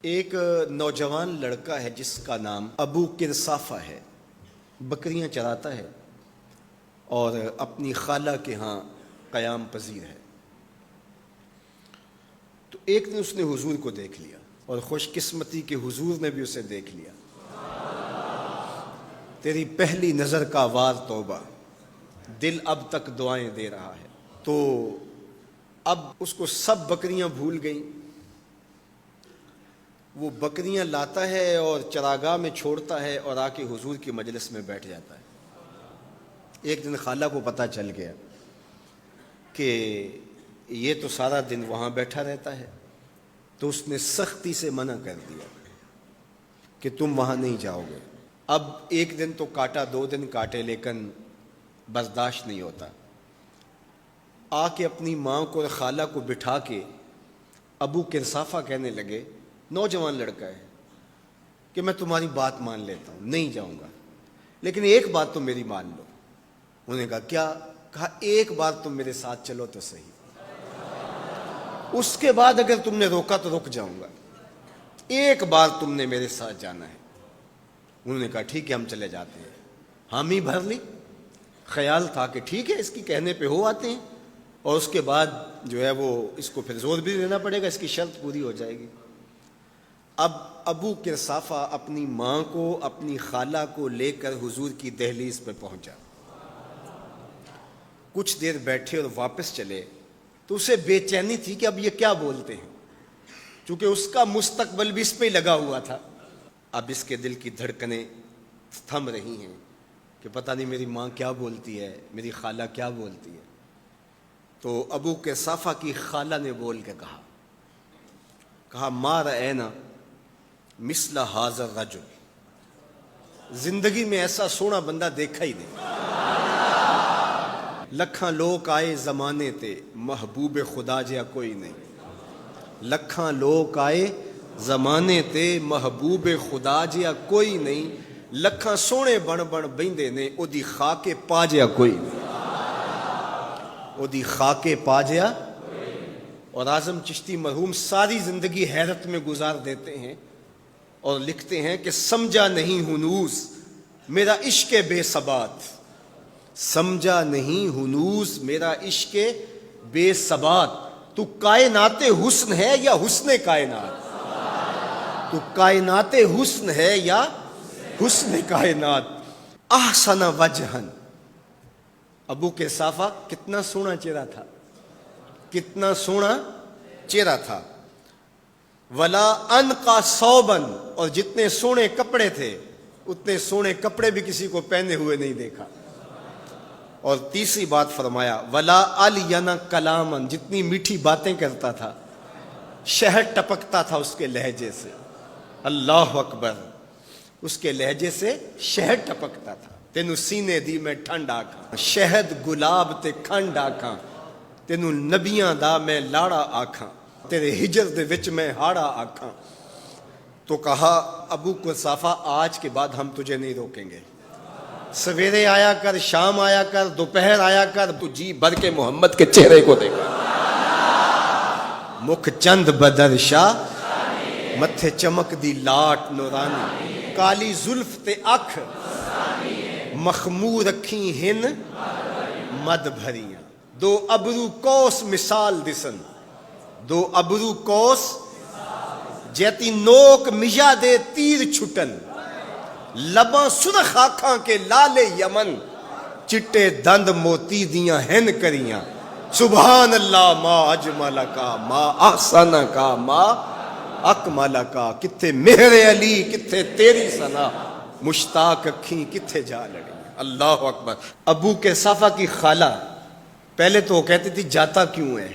ایک نوجوان لڑکا ہے جس کا نام ابو کرصافہ ہے، بکریاں چراتا ہے اور اپنی خالہ کے ہاں قیام پذیر ہے۔ تو ایک دن اس نے حضور کو دیکھ لیا اور خوش قسمتی کہ حضور نے بھی اسے دیکھ لیا۔ تیری پہلی نظر کا وار توبہ، دل اب تک دعائیں دے رہا ہے۔ تو اب اس کو سب بکریاں بھول گئیں، وہ بکریاں لاتا ہے اور چراگاہ میں چھوڑتا ہے اور آ کے حضور کی مجلس میں بیٹھ جاتا ہے۔ ایک دن خالہ کو پتہ چل گیا کہ یہ تو سارا دن وہاں بیٹھا رہتا ہے، تو اس نے سختی سے منع کر دیا کہ تم وہاں نہیں جاؤ گے۔ اب ایک دن تو کاٹا، 2 دن کاٹے، لیکن برداشت نہیں ہوتا۔ آ کے اپنی ماں کو اور خالہ کو بٹھا کے ابو کرصافہ کہنے لگے، نوجوان لڑکا ہے، کہ میں تمہاری بات مان لیتا ہوں، نہیں جاؤں گا، لیکن ایک بات تم میری مان لو۔ انہوں نے کہا کیا؟ کہا ایک بار تم میرے ساتھ چلو تو صحیح، اس کے بعد اگر تم نے روکا تو رک جاؤں گا، ایک بار تم نے میرے ساتھ جانا ہے۔ انہوں نے کہا ٹھیک ہے، ہم چلے جاتے ہیں۔ حامی بھر لی، خیال تھا کہ ٹھیک ہے اس کی کہنے پہ ہو آتے ہیں، اور اس کے بعد جو ہے وہ اس کو پھر زور بھی دینا پڑے گا، اس کی شرط پوری ہو جائے گی۔ اب ابو کرصافہ اپنی ماں کو، اپنی خالہ کو لے کر حضور کی دہلیز پہ پہنچا۔ کچھ دیر بیٹھے اور واپس چلے تو اسے بے چینی تھی کہ اب یہ کیا بولتے ہیں، چونکہ اس کا مستقبل بھی اس پہ لگا ہوا تھا۔ اب اس کے دل کی دھڑکنیں تھم رہی ہیں کہ پتہ نہیں میری ماں کیا بولتی ہے، میری خالہ کیا بولتی ہے۔ تو ابو کرصافہ کی خالہ نے بول کے کہا ما رأینا مثل ھذا الرجل، زندگی میں ایسا سونا بندہ دیکھا ہی نہیں۔ لکھاں لوگ آئے زمانے تے، محبوب خدا جیا کوئی نہیں۔ لکھاں لوگ آئے زمانے تے، محبوب خدا جیا کوئی نہیں۔ لکھاں سونے بن بہندے نے، او دی خاکے پا جیا کوئی نہیں، او دی خاکے پا جیا۔ اور اعظم چشتی مرحوم ساری زندگی حیرت میں گزار دیتے ہیں اور لکھتے ہیں کہ سمجھا نہیں ہنوز میرا عشق بے ثبات، سمجھا نہیں ہنوز میرا عشق بے ثبات۔ تو کائنات حسن ہے یا حسن کائنات؟ تو کائنات حسن ہے یا حسن کائنات؟ احسن وجہن، ابو کرصافہ کتنا سونا چہرہ تھا، کتنا سونا چہرہ تھا۔ ولا انقا ثوبن، اور جتنے سونے کپڑے تھے اتنے سونے کپڑے بھی کسی کو پہنے ہوئے نہیں دیکھا۔ اور تیسری بات فرمایا ولا الین کلامن، جتنی میٹھی باتیں کرتا تھا، شہد ٹپکتا تھا اس کے لہجے سے۔ اللہ اکبر، اس کے لہجے سے شہد ٹپکتا تھا۔ تینو سینے دی میں ٹھنڈ آکھاں، شہد گلاب تے کھنڈ آکھاں، تینو نبیاں دا میں لاڑا آکھاں، تیرے ہجر دے وچ میں ہاڑا آکھاں۔ تو کہا ابو کرصافہ آج کے بعد ہم تجھے نہیں روکیں گے، سویرے آیا کر، شام آیا کر، دوپہر آیا کر، تو جی بھر کے محمد کے چہرے کو دیکھا۔ مکھ چند بدر شاہ، متھے چمک دی لاٹ نورانی، کالی زلف تے اکھ مخمور رکھیں ہن مد بھریاں، دو ابرو کوس مثال دسن، دو ابرو کوس جیتی نوک مجا دے تیر چھٹن، لباں سرخ آنکھاں کے لال یمن، چٹے دند موتی دیاں ہن کریاں۔ سبحان اللہ ما اجمل کا، ما احسن کا، ما اکمل کا۔ کتھے مہر علی، کتھے تیری ثنا، مشتاق اکھیں کتھے جا لڑی۔ اللہ اکبر۔ ابو کرصافہ کی خالہ پہلے تو وہ کہتی تھی جاتا کیوں ہے،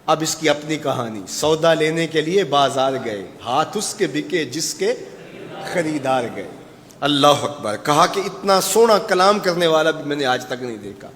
اب اس کی اپنی کہانی۔ سودا لینے کے لیے بازار گئے، ہاتھ اس کے بکے جس کے خریدار گئے۔ اللہ اکبر۔ کہا کہ اتنا سونا کلام کرنے والا بھی میں نے آج تک نہیں دیکھا۔